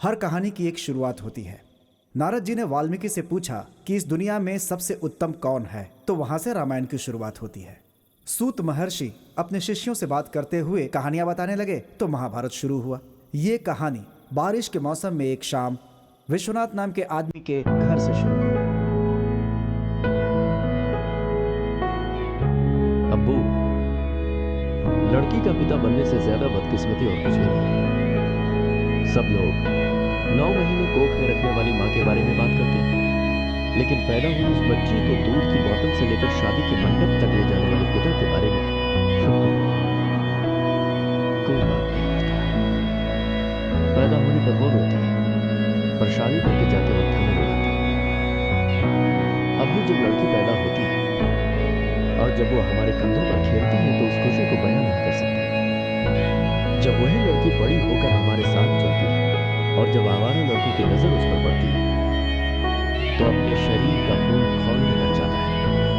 हर कहानी की एक शुरुआत होती है। नारद जी ने वाल्मीकि से पूछा कि इस दुनिया में सबसे उत्तम कौन है, तो वहां से रामायण की शुरुआत होती है। सूत महर्षि अपने शिष्यों से बात करते हुए कहानियां बताने लगे तो महाभारत शुरू हुआ। ये कहानी बारिश के मौसम में एक शाम विश्वनाथ नाम के आदमी के घर से शुरू हुई। अब्बू, लड़की का पिता बनने से ज्यादा बदकिस्मती और कुछ भी नहीं। सब लोग 9 महीने कोख में रखने वाली माँ के बारे में बात करते हैं, लेकिन पैदा हुई उस बच्ची को दूध की बोतल से लेकर शादी के मंडप तक ले जाने वाले पिता के बारे में कोई बात नहीं करता। पैदा होने पर वो रोती है, पर शादी करके जाते वक्त हमें रुलाती है। अब्बू, जब लड़की पैदा होती है और जब वो हमारे कंधों पर खेलती है तो उस खुशी को बयां नहीं कर सकते। जब वही लड़की बड़ी होकर हमारे साथ चलती है और जब आवारा लड़कों की नजर उस पर पड़ती है तो अपने शरीर का खून खौलने लग जाता है।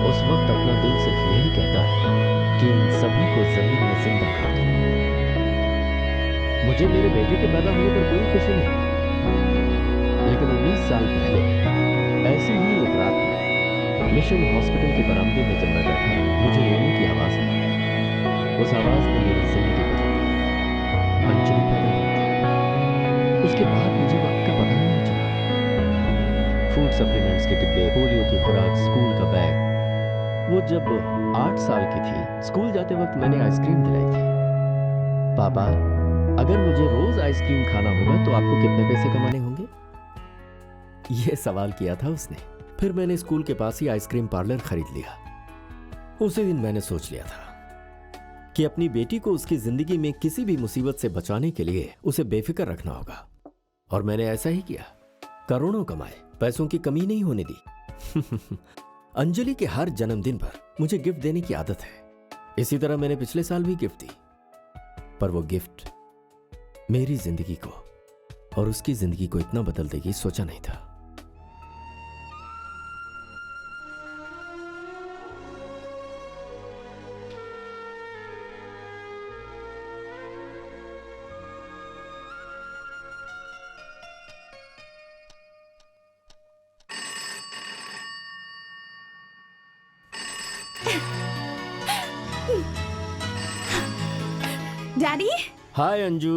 उस वक्त अपना दिल सिर्फ यही कहता है कि इन सभी को जमीन में जिंदा कर दो। मुझे मेरे बेटे के पैदा होने पर कोई खुशी नहीं, लेकिन 19 साल पहले ऐसी ही एक रात में मिशन हॉस्पिटल के बरामदे में जब मैं बैठा मुझे रोने की आवाज आई। उस आवाज ने मेरी जिंदगी बदल दी। अंजलि पैदा हुई थी। उसके बाद मुझे वक्त का पता ही नहीं चला। फूड सप्लीमेंट्स के डिब्बे, पोलियो की खुराक, स्कूल का बैग। वो जब 8 साल की थी, स्कूल जाते वक्त मैंने आइसक्रीम दिलाई थी। पापा, अगर मुझे रोज आइसक्रीम खाना होगा तो आपको कितने पैसे कमाने होंगे? यह सवाल किया था उसने। फिर मैंने स्कूल के पास ही आइसक्रीम पार्लर खरीद लिया। उसी दिन मैंने सोच लिया था कि अपनी बेटी को उसकी जिंदगी में किसी भी मुसीबत से बचाने के लिए उसे बेफिक्र रखना होगा, और मैंने ऐसा ही किया। करोड़ों कमाए, पैसों की कमी नहीं होने दी। अंजलि के हर जन्मदिन पर मुझे गिफ्ट देने की आदत है। इसी तरह मैंने पिछले साल भी गिफ्ट दी, पर वो गिफ्ट मेरी जिंदगी को और उसकी जिंदगी को इतना बदल देगी सोचा नहीं था। डैडी। हाय अंजू,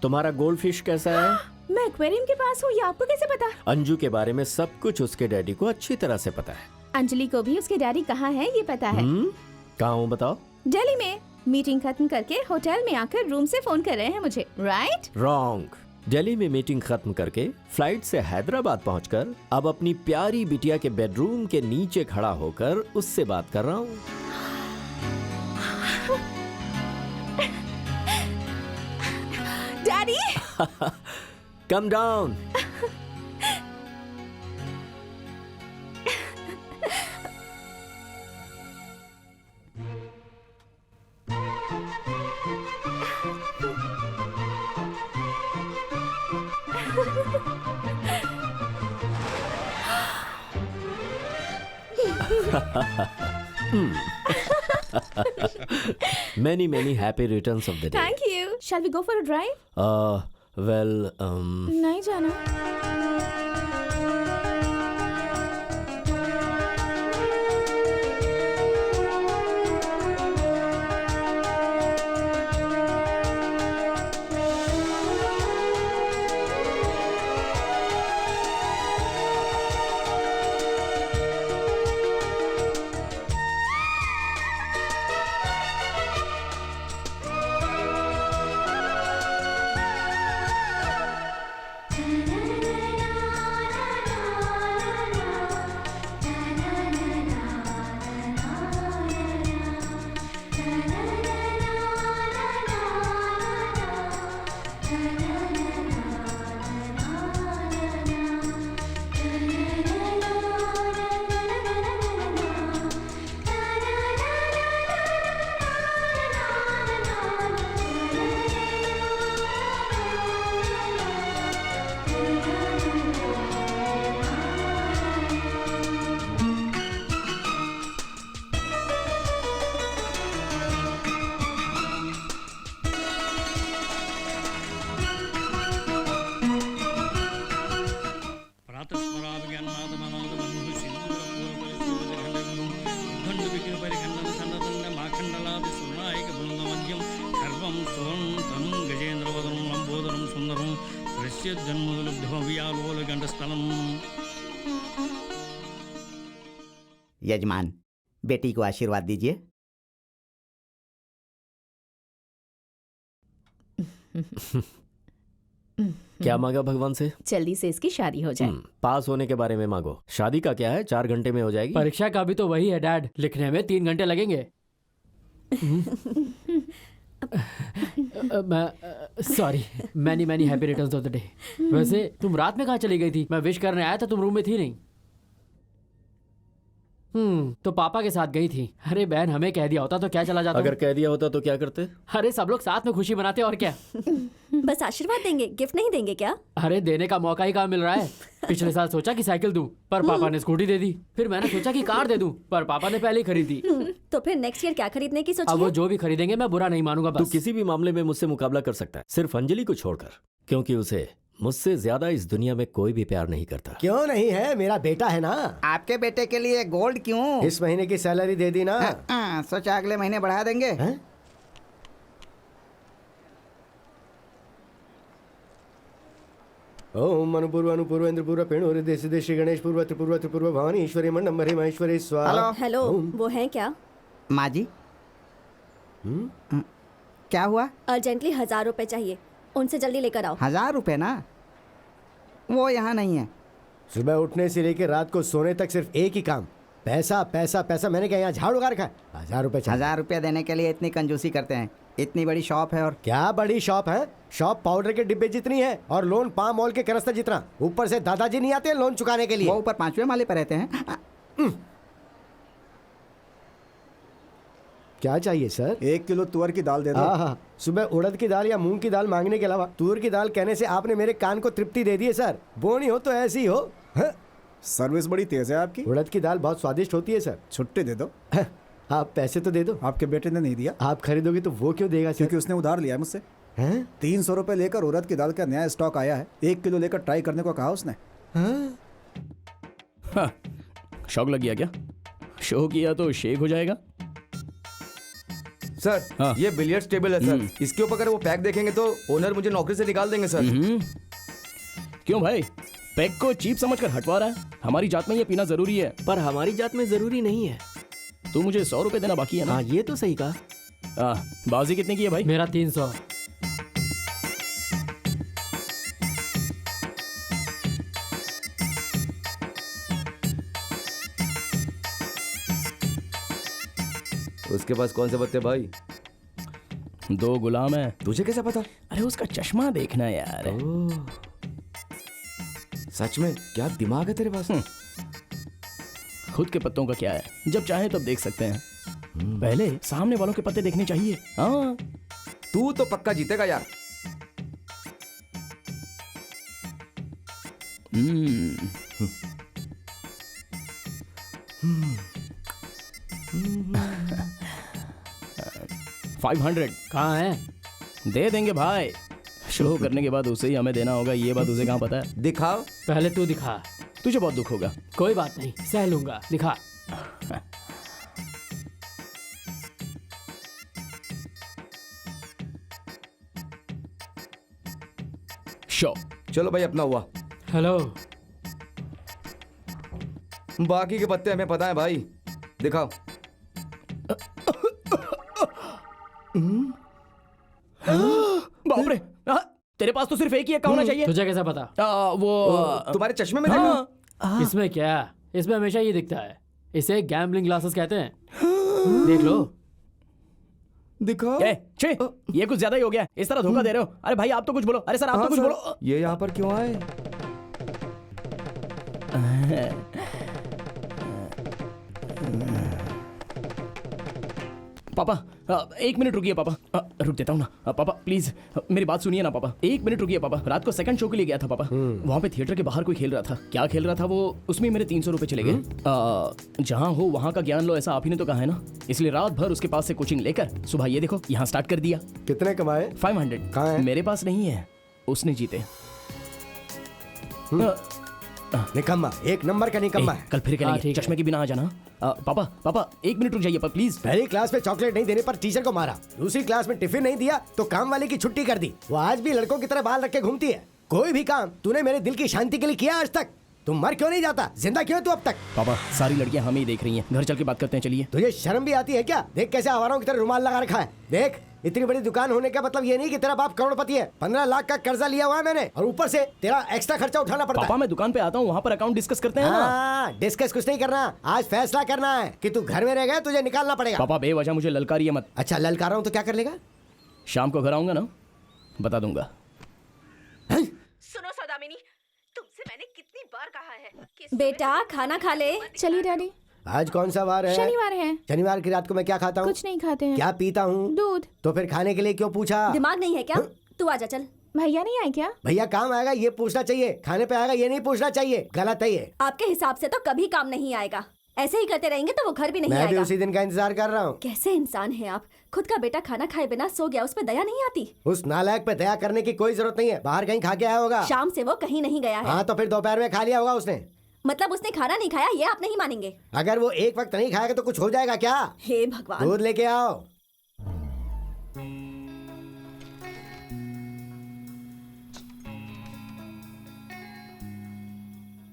तुम्हारा गोल्ड फिश कैसा है? मैं एक्वेरियम के पास हूँ, ये आपको कैसे पता? अंजू के बारे में सब कुछ उसके डैडी को अच्छी तरह से पता है। अंजलि को भी उसके डैडी कहाँ है ये पता है। कहाँ हूँ बताओ? दिल्ली में। मीटिंग खत्म करके होटल में आकर रूम से फोन कर रहे हैं मुझे। राइट? रॉन्ग। दिल्ली में मीटिंग खत्म करके फ्लाइट से हैदराबाद पहुंचकर अब अपनी प्यारी बिटिया के बेडरूम के नीचे खड़ा होकर उससे बात कर रहा हूँ। Daddy. Come down. Many happy returns of the day. Thank you. Shall we go for a drive? नहीं जाना। यजमान, बेटी को आशीर्वाद दीजिए। क्या मांगा भगवान से? जल्दी से इसकी शादी हो जाए। पास होने के बारे में मांगो। शादी का क्या है, 4 घंटे में हो जाएगी। परीक्षा का भी तो वही है डैड, लिखने में 3 घंटे लगेंगे। Sorry, many happy returns of the day. वैसे तुम रात में कहाँ चली गई थी? मैं विश करने आया था, तुम रूम में थी नहीं। तो पापा के साथ गई थी। अरे बहन, हमें कह दिया होता तो क्या चला जाता। अगर कह दिया होता तो क्या करते? अरे सब लोग साथ में खुशी मनाते और क्या। बस आशीर्वाद देंगे, गिफ्ट नहीं देंगे क्या? अरे देने का मौका ही कहाँ मिल रहा है। पिछले साल सोचा कि साइकिल दूं, पर पापा ने स्कूटी दे दी। फिर मैंने सोचा कि कार दे दूं, पर पापा ने पहले ही खरीदी। तो फिर नेक्स्ट ईयर क्या खरीदने की सोची अब वो है? जो भी खरीदेंगे मैं बुरा नहीं मानूंगा। तू बस किसी भी मामले में मुझसे मुकाबला कर सकता है, सिर्फ अंजलि को छोड़कर, क्योंकि उसे मुझसे ज्यादा इस दुनिया में कोई भी प्यार नहीं करता। क्यों नहीं है, मेरा बेटा है ना। आपके बेटे के लिए गोल्ड क्यों? इस महीने की सैलरी दे दी ना। सोचा अगले महीने बढ़ा देंगे। हैं? ओम मनुपूर्व अनुपूर्व इंद्रपूर्व पेणुर देश देशी गणेश पूर्व त्रिपूर्व त्रिपूर्व भवानी ईश्वरी मंडम महेश्वरी स्वाहा। हेलो। हेलो, वो हैं क्या? माँ जी। क्या हुआ? अर्जेंटली 1000 रुपए चाहिए, उनसे जल्दी लेकर आओ। 1000 रुपए ना? वो यहाँ नहीं है। सुबह उठने से लेकर रात को सोने तक सिर्फ एक ही काम, पैसा पैसा पैसा। मैंने क्या यहाँ झाड़ू उगा रखा है? 1000 रुपए चाहिए। 1000 रुपया देने के लिए इतनी कंजूसी करते हैं? इतनी बड़ी शॉप है। और क्या बड़ी शॉप है? शॉप पाउडर के डिब्बे जितनी है और लोन पाम ऑयल के कनस्तर जितना। ऊपर से दादाजी नहीं आते लोन चुकाने के लिए। वो ऊपर 5वें माले पर रहते हैं। क्या चाहिए सर? 1 किलो तुअर की दाल दे दो। हाँ, सुबह उड़द की दाल या मूंग की दाल मांगने के अलावा तुअर की दाल कहने से आपने मेरे कान को तृप्ति दे दी है सर। बोनी हो तो ऐसी ही हो। हाँ? सर्विस बड़ी तेज है आपकी। उड़द की दाल बहुत स्वादिष्ट होती है सर। छुट्टी दे दो। हाँ, आप पैसे तो दे दो। आपके बेटे ने नहीं दिया। आप खरीदोगे तो वो क्यों देगा सर? क्योंकि उसने उधार लिया है मुझसे। हैं? 300 रुपए लेकर उड़द की दाल का नया स्टॉक आया है। 1 किलो लेकर ट्राई करने को कहा उसने। हाँ, शौक लग गया क्या? शो किया तो शेक हो जाएगा। सर हाँ। ये बिलियर्ड्स टेबल है सर। इसके ऊपर अगर वो पैक देखेंगे तो ओनर मुझे नौकरी से निकाल देंगे सर। क्यों भाई, पैक को चीप समझकर हटवा रहा है? हमारी जात में ये पीना जरूरी है। पर हमारी जात में जरूरी नहीं है। तू मुझे 100 रुपए देना बाकी है ना? हाँ, ये तो सही कहा। बाजी कितने की है भाई? मेरा 300। उसके पास कौन से पत्ते भाई? 2 गुलाम है। तुझे कैसे पता? अरे उसका चश्मा देखना यार। सच में क्या दिमाग है तेरे पास? खुद के पत्तों का क्या है, जब चाहे तब देख सकते हैं। पहले सामने वालों के पत्ते देखने चाहिए। हाँ, तू तो पक्का जीतेगा यार। हम्म 500 कहाँ है? दे देंगे भाई। शो करने के बाद उसे ही हमें देना होगा, ये बात उसे कहाँ पता है? दिखाओ। पहले तू दिखा। तुझे बहुत दुख होगा। कोई बात नहीं, सह लूंगा। दिखा। शो। चलो भाई अपना हुआ। हेलो। बाकी के पत्ते हमें पता है भाई। दिखाओ। बाप रे, तेरे पास तो सिर्फ एक ही अक्का होना चाहिए। तुझे कैसा पता? वो तुम्हारे चश्मे में देखो। इसमें क्या? इसमें हमेशा ये दिखता है। इसे गैम्बलिंग ग्लासेस कहते हैं। देख लो। दिखाओ। छे, ये कुछ ज्यादा ही हो गया। इस तरह धोखा दे रहे हो। अरे भाई आप तो कुछ बोलो। अरे सर आप तो कुछ बोलो। ये यहाँ पर क्यों आए? पापा 1 मिनट रुकिए पापा। रुक देता हूँ ना। पापा प्लीज मेरी बात सुनिए ना पापा। 1 मिनट रुकिए पापा। रात को सेकंड शो के लिए गया था पापा। वहाँ पे थिएटर के बाहर कोई खेल रहा था। क्या खेल रहा था वो, उसमें मेरे 300 रुपए चले गए। जहाँ हो वहाँ का ज्ञान लो, ऐसा आप ही ने तो कहा है ना। इसलिए रात भर उसके पास से कोचिंग लेकर सुबह ये देखो यहाँ स्टार्ट कर दिया। कितने कमाए? 500। कहाँ है? मेरे पास नहीं है, उसने जीते। निकम्मा, एक नंबर का निकम्मा है। कल फिर करेंगे। ठीक है। चश्मे के बिना आ जाना। पापा 1 मिनट रुक जाइए पापा प्लीज। पहली क्लास में चॉकलेट नहीं देने पर टीचर को मारा, दूसरी क्लास में टिफिन नहीं दिया तो काम वाले की छुट्टी कर दी। वो आज भी लड़कों की तरह बाल रख के घूमती है। कोई भी काम तूने मेरे दिल की शांति के लिए किया आज तक? तुम मर क्यों नहीं जाता? जिंदा क्यों है तू अब तक? पापा सारी लड़कियां हमें ही देख रही हैं, घर चल के बात करते हैं, चलिए। तुझे शर्म भी आती है क्या? देख कैसे आवाराओं की तरह रुमाल लगा रखा है। देख, इतनी बड़ी दुकान होने का मतलब ये नहीं कि तेरा बाप करोड़पति है। 15 लाख का कर्जा लिया हुआ है मैंने, और ऊपर से तेरा एक्स्ट्रा खर्चा उठाना पड़ता है। पापा मैं दुकान पे आता हूँ, वहाँ पर अकाउंट डिस्कस करते हैं ना। हाँ, डिस्कस कुछ नहीं करना, आज फैसला करना है कि तू घर में रह गया, तुझे निकालना पड़ेगा। पापा बेवजह मुझे ललकारिए मत। अच्छा, ललकार रहा हूँ तो क्या कर लेगा? शाम को घर आऊंगा ना, बता दूंगा। सुनो सौदामिनी, तुमसे मैंने कितनी बार कहा है कि बेटा खाना खा ले। चलिए डैडी, आज कौन सा वार है? शनिवार है। शनिवार की रात को मैं क्या खाता हूँ? कुछ नहीं खाते हैं। क्या पीता हूँ? दूध। तो फिर खाने के लिए क्यों पूछा? दिमाग नहीं है क्या? तू आजा चल। भैया नहीं आए क्या? भैया काम आएगा ये पूछना चाहिए, खाने पे आएगा ये नहीं पूछना चाहिए। गलत है ये। आपके हिसाब से तो कभी काम नहीं आएगा। ऐसे ही करते रहेंगे तो वो घर भी नहीं मैं भी आएगा। उसी दिन का इंतजार कर रहा हूँ। कैसे इंसान हैं आप? खुद का बेटा खाना खाए बिना सो गया, उस पर दया नहीं आती? उस नालायक पे दया करने की कोई जरूरत नहीं है, बाहर कहीं खा के आया होगा। शाम से वो कहीं नहीं गया है। हाँ, तो फिर दोपहर में खा लिया होगा उसने। मतलब उसने खाना नहीं खाया, ये आप नहीं मानेंगे। अगर वो एक वक्त नहीं खाएगा तो कुछ हो जाएगा क्या? हे भगवान। दूध लेके आओ।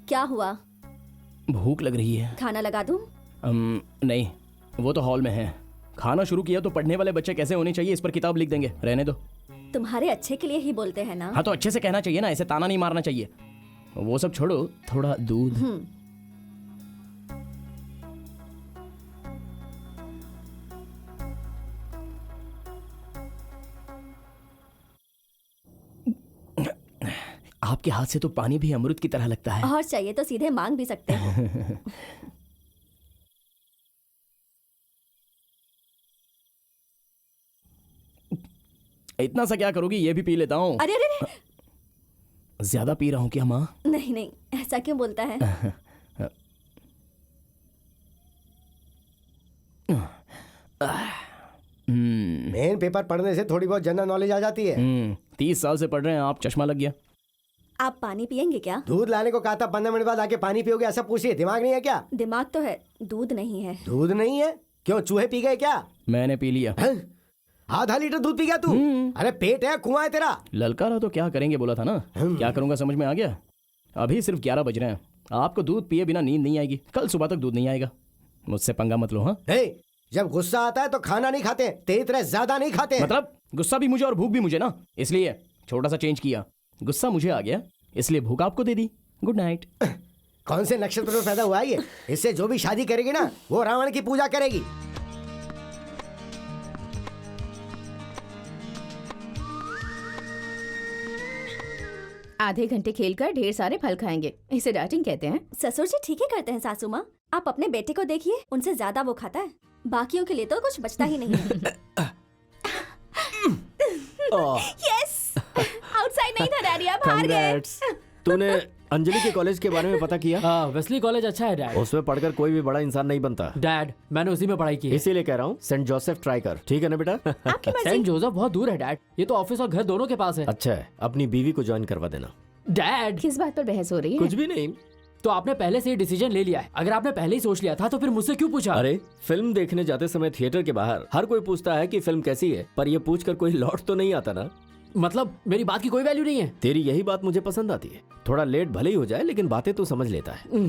क्या हुआ? भूख लग रही है। खाना लगा दूं? नहीं, वो तो हॉल में है। खाना शुरू किया तो पढ़ने वाले बच्चे कैसे होने चाहिए इस पर किताब लिख देंगे, रहने दो। तुम्हारे अच्छे के लिए ही बोलते हैं ना। हाँ तो अच्छे से कहना चाहिए ना, ऐसे ताना नहीं मारना चाहिए। वो सब छोड़ो, थोड़ा दूध। आपके हाथ से तो पानी भी अमृत की तरह लगता है। और चाहिए तो सीधे मांग भी सकते हो। इतना सा क्या करोगी, ये भी पी लेता हूँ। अरे अरे अरे, ज्यादा पी रहा हूँ क्या माँ? नहीं नहीं, ऐसा क्यों बोलता है? मेन पेपर पढ़ने से थोड़ी बहुत जनरल नॉलेज आ जाती है। 30 साल से पढ़ रहे हैं आप, चश्मा लग गया। आप पानी पियेंगे क्या? दूध लाने को कहा था, 15 मिनट बाद आके पानी पियोगे ऐसा पूछिए। दिमाग नहीं है क्या? दिमाग तो है, दूध नहीं है। दूध नहीं है? क्यों, चूहे पी गए क्या? मैंने पी लिया। आधा लीटर दूध पी गया तू? अरे पेट है, कुआं है तेरा। ललकारा तो क्या करेंगे बोला था ना, क्या करूंगा समझ में आ गया। अभी सिर्फ 11 बज रहे हैं, आपको दूध पिए बिना नींद नहीं आएगी। कल सुबह तक दूध नहीं आएगा, मुझसे पंगा मत लो। हाँ, जब गुस्सा आता है तो खाना नहीं खाते, तेरी तरह ज्यादा नहीं खाते। मतलब गुस्सा भी मुझे और भूख भी मुझे ना, इसलिए छोटा सा चेंज किया। गुस्सा मुझे आ गया, इसलिए भूख आपको दे दी। Good night. कौन से नक्षत्र में पैदा हुआ है ये? इससे जो भी शादी करेगी ना, वो रावण की पूजा करेगी। आधे घंटे खेलकर ढेर सारे फल खाएंगे, इसे डाइटिंग कहते हैं। ससुर जी ठीक ही करते हैं सासू माँ। आप अपने बेटे को देखिए, उनसे ज्यादा वो खाता है, बाकियों के लिए तो कुछ बचता ही नहीं है। यस, आउटसाइड नहीं था डैडी, आप हार गए। तूने अंजलि के कॉलेज के बारे में पता किया? हाँ, वेस्ली कॉलेज अच्छा है डैड। उसमें पढ़कर कोई भी बड़ा इंसान नहीं बनता डैड, मैंने उसी में पढ़ाई की है। इसीलिए कह रहा हूँ सेंट जोसेफ ट्राई कर, ठीक है ना बेटा? आपकी मर्जी। सेंट जोसेफ बहुत दूर है डैड, ये तो ऑफिस और घर दोनों के पास है। अच्छा है, अपनी बीवी को ज्वाइन करवा देना। डैड, किस बात पर बहस हो रही है? कुछ भी नहीं। तो आपने पहले से ही डिसीजन ले लिया है। अगर आपने पहले ही सोच लिया था तो फिर मुझसे क्यों पूछा? अरे फिल्म देखने जाते समय थिएटर के बाहर हर कोई पूछता है कि फिल्म कैसी है, पर ये पूछकर कोई लौट तो नहीं आता ना। मतलब मेरी बात की कोई वैल्यू नहीं है? तेरी यही बात मुझे पसंद आती है, थोड़ा लेट भले ही हो जाए लेकिन बातें तो समझ लेता है।